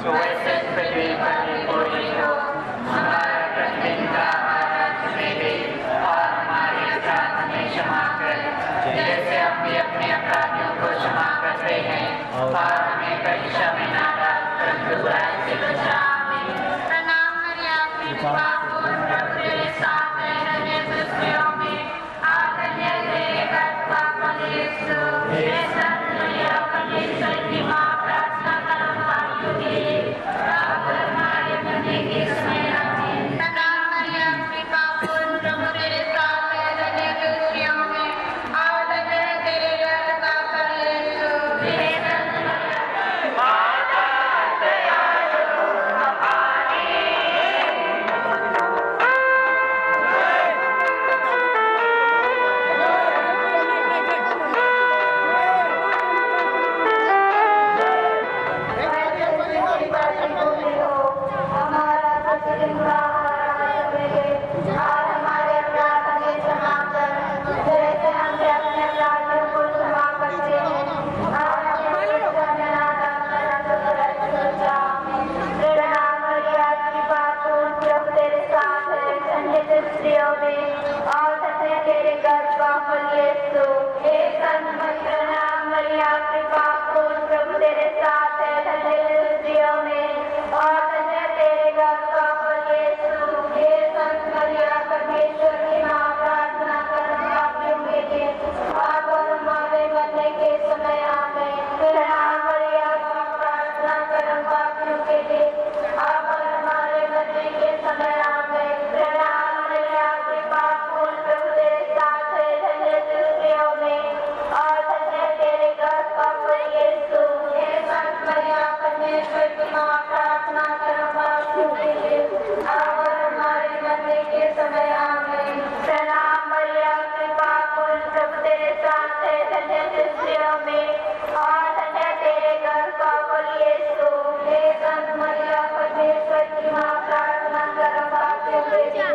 वैसे पृथ्वी पर भी पूरी हो। हमारा प्रतिदिन का आहार आज हमें दे और हमारे अपराध हमें क्षमा कर, जैसे हम भी अपने अपराधियों को क्षमा करते हैं, और हमें परीक्षा में न डाल परंतु बुराई से बचा। प्रणाम मरियम, कृपा पूर्ण प्रभु तेरे साथ है, धन्य तू स्त्रियों में और धन्य तेरे गर्भ का फल यीशु। हे संत मरियम, परमेश्वर की माँ, प्रार्थना कर हम पापियों के लिए अब और हमारे मरने के समय आमीन। प्रणाम मरियम, कृपा पूर्ण प्रभु तेरे साथ है, धन्य तू स्त्रियों में और धन्य तेरे गर्भ का फल यीशु। हे संत मरियम, माता दयालु हमारी हमारा प्रतिदिन का आहार हमें दे और हमारे अपराध हमें क्षमा कर, जैसे हम भी अपने अपराधियों को क्षमा करते हैं, और हमें परीक्षा में न डाल परंतु बुराई से बचा। प्रणाम मरियम, कृपा पूर्ण प्रभु तेरे साथ है, धन्य तू स्त्रियों में और धन्य तेरे गर्भ का फल यीशु। हे संत प्रणाम मरियम, कृपा पूर्ण प्रभु तेरे साथ है, धन्य तू स्त्रियों में और धन्य तेरे गर्भ का फल यीशु। हे संत मरियम, परमेश्वर की माँ, प्रार्थना कर हम पापियों के लिए अब और हमारे मरने के समय आमीन। प्रणाम मरियम, प्रार्थना कर हम पापियों के लिए अब और हमारे मरने के समय आमीन। प्रणाम मरियम, कृपा पूर्ण प्रभु तेरे साथ है, धन्य तू स्त्रियों में और धन्य तेरे गर्भ का फल यीशु। हे संत मरियम, परमेश्वर की माँ, प्रार्थना कर हम पापियों के लिए अब और हमारे मरने के समय आमीन। प्रणाम मरियम, कृपा पूर्ण प्रभु तेरे साथ है, धन्य तू स्त्रियों में और धन्य तेरे गर्भ का फल यीशु। हे संत मरियम, परमेश्वर की माँ, प्रार्थना कर हम पापियों के लिए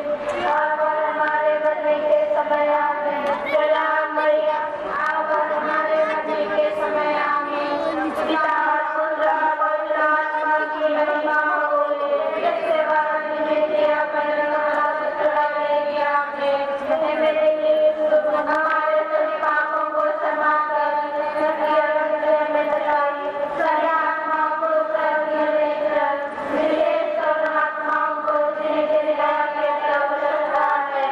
अब और हमारे मरने के समय आमीन। प्रणाम मरियम, अब और हमारे मरने के समय आमीन। पिता पुत्र पवित्र आत्मा की महिमा हो, जैसे वाणी में दिया मेरे लिए हमारे सभी पापों को क्षमा कर, में बचाई सारी आत्माओं को स्वर्ग में लेकर विशेष और आत्माओं को जिन्हें तेरी दया की आवश्यकता है।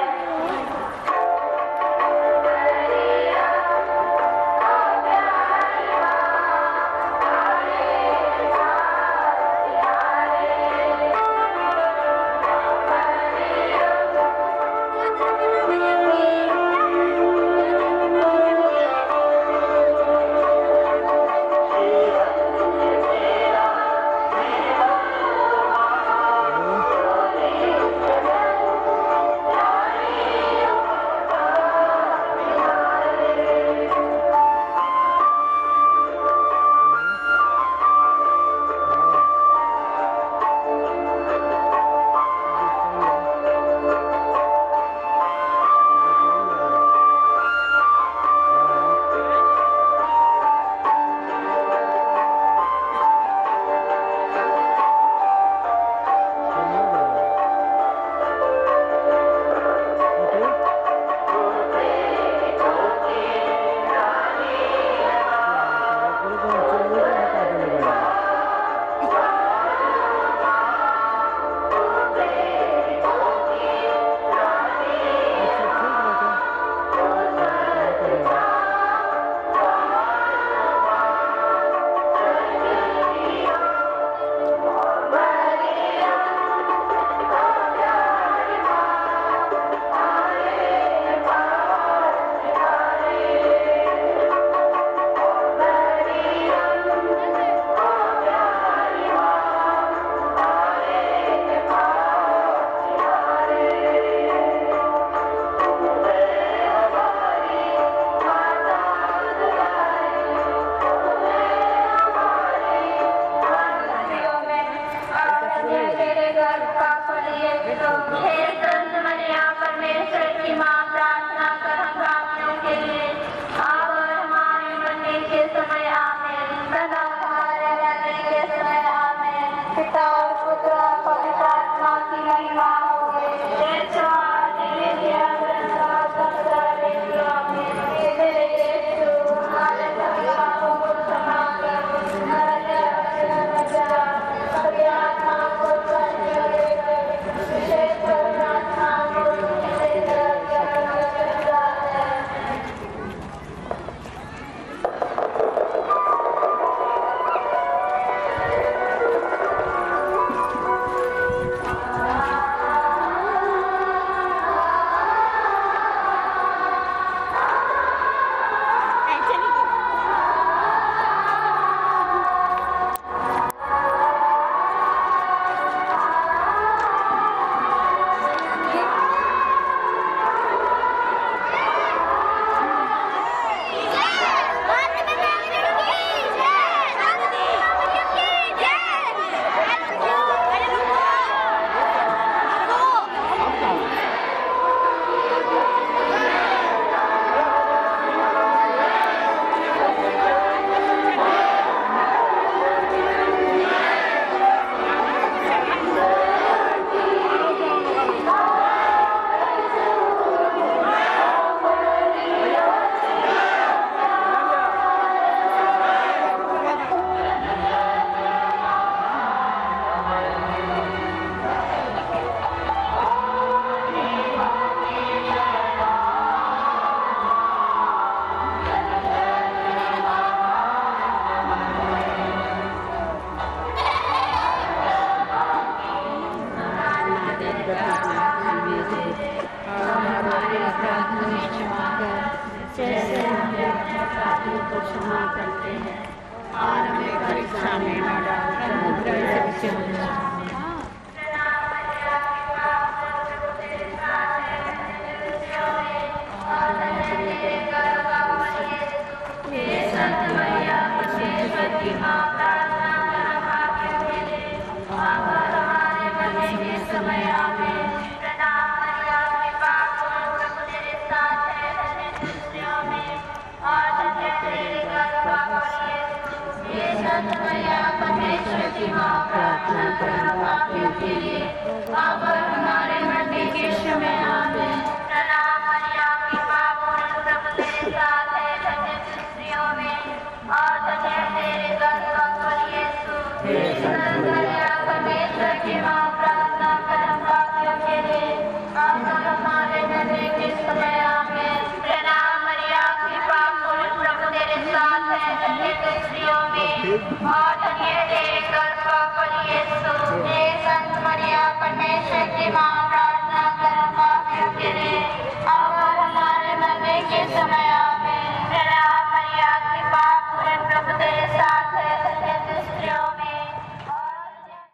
समय